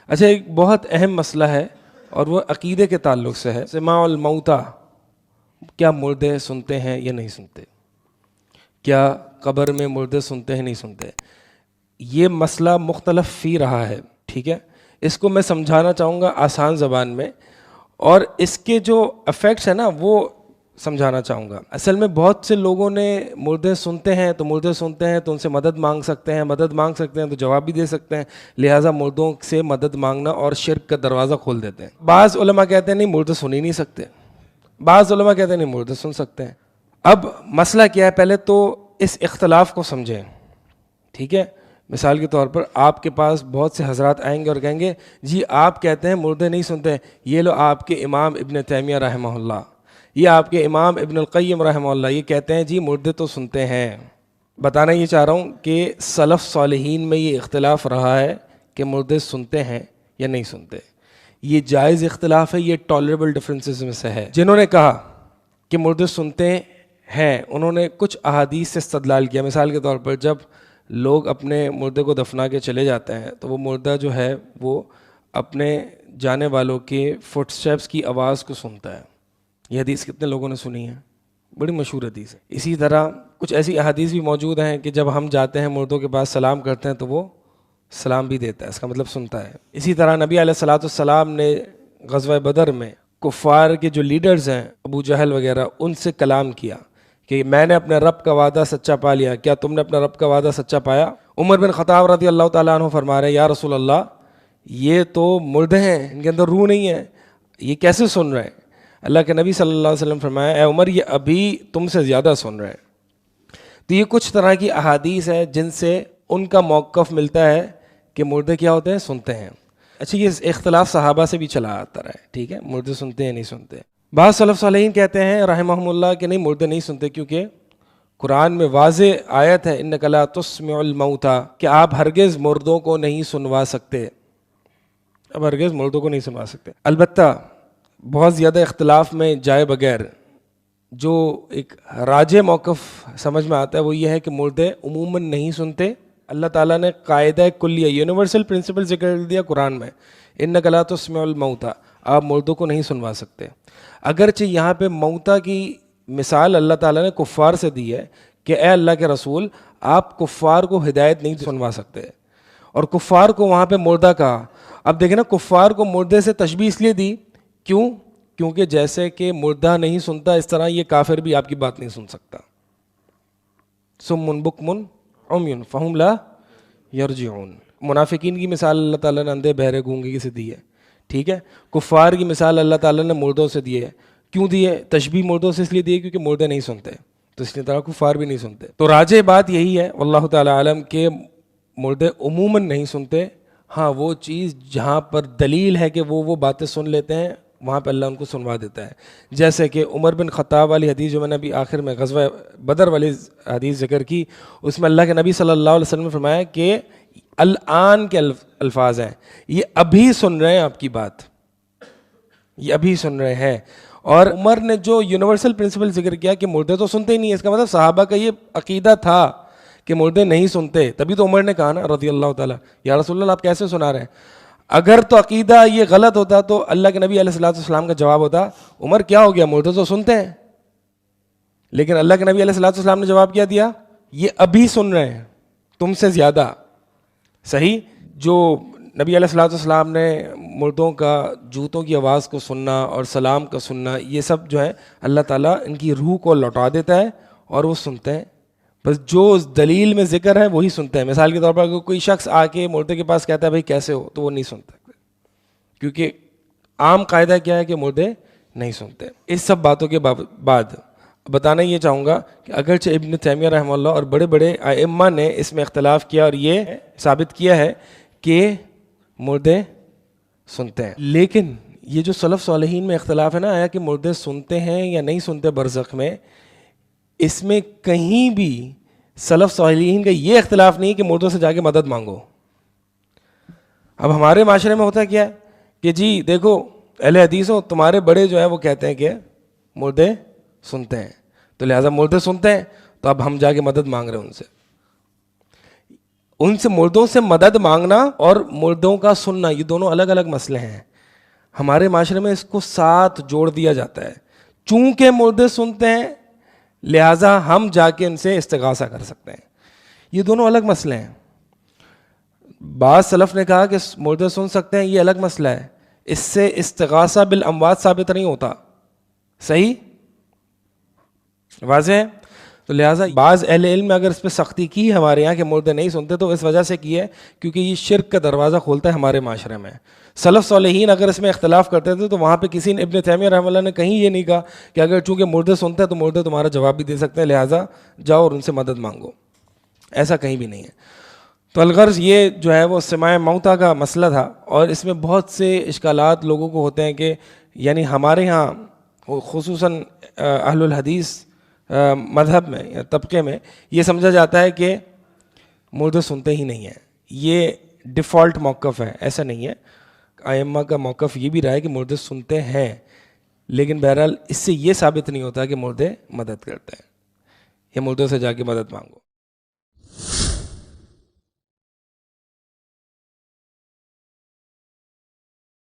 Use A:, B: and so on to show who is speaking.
A: اچھا، ایک بہت اہم مسئلہ ہے اور وہ عقیدے کے تعلق سے ہے، سماع الموتیٰ، کیا مردے سنتے ہیں یا نہیں سنتے؟ کیا قبر میں مردے سنتے ہیں نہیں سنتے؟ یہ مسئلہ مختلف فی رہا ہے، ٹھیک ہے؟ اس کو میں سمجھانا چاہوں گا آسان زبان میں، اور اس کے جو افیکٹس ہیں نا وہ سمجھانا چاہوں گا۔ اصل میں بہت سے لوگوں نے مردے سنتے ہیں تو ان سے مدد مانگ سکتے ہیں تو جواب بھی دے سکتے ہیں، لہٰذا مردوں سے مدد مانگنا اور شرک کا دروازہ کھول دیتے ہیں۔ بعض علماء کہتے ہیں نہیں، مردے سن ہی نہیں سکتے، بعض علماء کہتے ہیں نہیں، مردے سن سکتے ہیں۔ اب مسئلہ کیا ہے، پہلے تو اس اختلاف کو سمجھیں، ٹھیک ہے؟ مثال کے طور پر آپ کے پاس بہت سے حضرات آئیں گے اور کہیں گے جی آپ کہتے ہیں مردے نہیں سنتے، یہ لو آپ کے امام ابن تیمیہ رحمہ اللہ، یہ آپ کے امام ابن القیم رحمہ اللہ، یہ کہتے ہیں جی مردے تو سنتے ہیں۔ بتانا یہ چاہ رہا ہوں کہ سلف صالحین میں یہ اختلاف رہا ہے کہ مردے سنتے ہیں یا نہیں سنتے۔ یہ جائز اختلاف ہے، یہ ٹالریبل ڈفرینسز میں سے ہے۔ جنہوں نے کہا کہ مردے سنتے ہیں انہوں نے کچھ احادیث سے استدلال کیا۔ مثال کے طور پر جب لوگ اپنے مردے کو دفنا کے چلے جاتے ہیں تو وہ مردہ جو ہے وہ اپنے جانے والوں کے فٹ سٹیپس کی آواز کو سنتا ہے۔ یہ حدیث کتنے لوگوں نے سنی ہے؟ بڑی مشہور حدیث ہے۔ اسی طرح کچھ ایسی احادیث بھی موجود ہیں کہ جب ہم جاتے ہیں مردوں کے پاس سلام کرتے ہیں تو وہ سلام بھی دیتا ہے، اس کا مطلب سنتا ہے۔ اسی طرح نبی علیہ الصلوۃ والسلام نے غزوہ بدر میں کفار کے جو لیڈرز ہیں ابو جہل وغیرہ، ان سے کلام کیا کہ میں نے اپنے رب کا وعدہ سچا پا لیا، کیا تم نے اپنا رب کا وعدہ سچا پایا؟ عمر بن خطاب رضی اللہ تعالیٰ عنہ فرما رہے ہیں یا رسول اللہ، یہ تو مردے ہیں، ان کے اندر روح نہیں ہے، یہ کیسے سن رہے ہیں؟ اللہ کے نبی صلی اللہ علیہ وسلم فرمایا اے عمر، یہ ابھی تم سے زیادہ سن رہے ہیں۔ تو یہ کچھ طرح کی احادیث ہیں جن سے ان کا موقف ملتا ہے کہ مردے کیا ہوتے ہیں؟ سنتے ہیں۔ اچھا، یہ اختلاف صحابہ سے بھی چلا آتا رہا ہے، ٹھیک ہے؟ مردے سنتے ہیں نہیں سنتے۔ بعض سلف صالحین کہتے ہیں رحمہم اللہ کہ نہیں، مردے نہیں سنتے، کیونکہ قرآن میں واضح آیت ہے انک لا تسمع الموتیٰ، کہ آپ ہرگز مردوں کو نہیں سنوا سکتے، اب ہرگز مردوں کو نہیں سنوا سکتے۔ البتہ بہت زیادہ اختلاف میں جائے بغیر جو ایک راجح موقف سمجھ میں آتا ہے وہ یہ ہے کہ مردے عموماً نہیں سنتے۔ اللہ تعالیٰ نے قاعدہ کلیہ، یونیورسل پرنسپل ذکر دیا قرآن میں، انک لا تسمع الموتیٰ، آپ مردوں کو نہیں سنوا سکتے۔ اگرچہ یہاں پہ موتیٰ کی مثال اللہ تعالیٰ نے کفار سے دی ہے کہ اے اللہ کے رسول، آپ کفار کو ہدایت نہیں سنوا سکتے، اور کفار کو وہاں پہ مردہ کہا۔ اب دیکھیں نا، کفار کو مردے سے تشبیہ اس لیے دی، کیوں؟ کیونکہ جیسے کہ مردہ نہیں سنتا اس طرح یہ کافر بھی آپ کی بات نہیں سن سکتا۔ صم بکم عمی فہم لا یرجعون، منافقین کی مثال اللہ تعالیٰ نے اندھے بہرے گونگے سے دی ہے، ٹھیک ہے؟ کفار کی مثال اللہ تعالیٰ نے مردوں سے دی ہے۔ کیوں دی ہے تشبیہ مردوں سے؟ اس لیے دی ہے کیونکہ مردے نہیں سنتے، تو اس لیے طرح کفار بھی نہیں سنتے۔ تو راجح بات یہی ہے واللہ تعالیٰ عالم کہ مردے عموماً نہیں سنتے۔ ہاں، وہ چیز جہاں پر دلیل ہے کہ وہ باتیں سن لیتے ہیں وہاں پہ اللہ ان کو سنوا دیتا ہے، جیسے کہ عمر بن خطاب والی حدیث جو میں نے ابھی آخر میں غزوہ بدر والی حدیث ذکر کی، اس میں اللہ کے نبی صلی اللہ علیہ وسلم نے فرمایا کہ الآن کے الفاظ ہیں، یہ ابھی سن رہے ہیں آپ کی بات، یہ ابھی سن رہے ہیں۔ اور عمر نے جو یونیورسل پرنسپل ذکر کیا کہ مردے تو سنتے ہی نہیں، اس کا مطلب صحابہ کا یہ عقیدہ تھا کہ مردے نہیں سنتے، تبھی تو عمر نے کہا نا رضی اللہ تعالیٰ یا رسول اللہ آپ کیسے سنا رہے ہیں؟ اگر تو عقیدہ یہ غلط ہوتا تو اللہ کے نبی علیہ الصلوۃ والسلام کا جواب ہوتا عمر کیا ہو گیا، مردے تو سنتے ہیں، لیکن اللہ کے نبی علیہ الصلوۃ والسلام نے جواب کیا دیا؟ یہ ابھی سن رہے ہیں تم سے زیادہ۔ صحیح، جو نبی علیہ الصلوۃ والسلام نے مردوں کا جوتوں کی آواز کو سننا اور سلام کا سننا، یہ سب جو ہے اللہ تعالیٰ ان کی روح کو لوٹا دیتا ہے اور وہ سنتے ہیں، بس جو دلیل میں ذکر ہے وہی سنتے ہیں۔ مثال کے طور پر اگر کوئی شخص آ کے مردے کے پاس کہتا ہے بھائی کیسے ہو، تو وہ نہیں سنتا، کیونکہ عام قاعدہ کیا ہے کہ مردے نہیں سنتے۔ اس سب باتوں کے بعد بتانا یہ چاہوں گا کہ اگرچہ ابن تیمیہ رحمہ اللہ اور بڑے بڑے ائمہ نے اس میں اختلاف کیا اور یہ ثابت کیا ہے کہ مردے سنتے ہیں، لیکن یہ جو سلف صالحین میں اختلاف ہے نا، آیا کہ مردے سنتے ہیں یا نہیں سنتے برزخ میں، اس میں کہیں بھی سلف صالحین کا یہ اختلاف نہیں کہ مردوں سے جا کے مدد مانگو۔ اب ہمارے معاشرے میں ہوتا کیا ہے کہ جی دیکھو اہل حدیث ہو، تمہارے بڑے جو ہے وہ کہتے ہیں کہ مردے سنتے ہیں، تو لہٰذا مردے سنتے ہیں تو اب ہم جا کے مدد مانگ رہے ہیں ان سے۔ ان سے مردوں سے مدد مانگنا اور مردوں کا سننا یہ دونوں الگ الگ مسئلے ہیں. ہمارے معاشرے میں اس کو ساتھ جوڑ دیا جاتا ہے. چونکہ مردے سنتے ہیں لہٰذا ہم جا کے ان سے استغاثہ کر سکتے ہیں. یہ دونوں الگ مسئلے ہیں. بعض سلف نے کہا کہ مردے سن سکتے ہیں، یہ الگ مسئلہ ہے. اس سے استغاثہ بالاموات ثابت نہیں ہوتا. صحیح واضح ہے؟ تو لہٰذا بعض اہل علم نے اگر اس پہ سختی کی ہمارے یہاں کہ مردے نہیں سنتے تو اس وجہ سے کی ہے کیونکہ یہ شرک کا دروازہ کھولتا ہے ہمارے معاشرے میں. سلف صالحین اگر اس میں اختلاف کرتے تھے تو وہاں پہ کسی نے ابن تیمیہ رحمہ اللہ نے کہیں یہ نہیں کہا کہ اگر چونکہ مردے سنتے ہیں تو مردے تمہارا جواب بھی دے سکتے ہیں لہٰذا جاؤ اور ان سے مدد مانگو. ایسا کہیں بھی نہیں ہے. تو الغرض یہ جو ہے وہ سماع موتیٰ کا مسئلہ تھا، اور اس میں بہت سے اشکالات لوگوں کو ہوتے ہیں کہ یعنی ہمارے ہاں خصوصاً اہل الحدیث مذہب میں یا طبقے میں یہ سمجھا جاتا ہے کہ مردے سنتے ہی نہیں ہیں. یہ ڈیفالٹ موقف ہے، ایسا نہیں ہے. ائمہ کا موقف یہ بھی رہا ہے کہ مردے سنتے ہیں، لیکن بہرحال اس سے یہ ثابت نہیں ہوتا کہ مردے مدد کرتے ہیں یا مردوں سے جا کے مدد مانگو.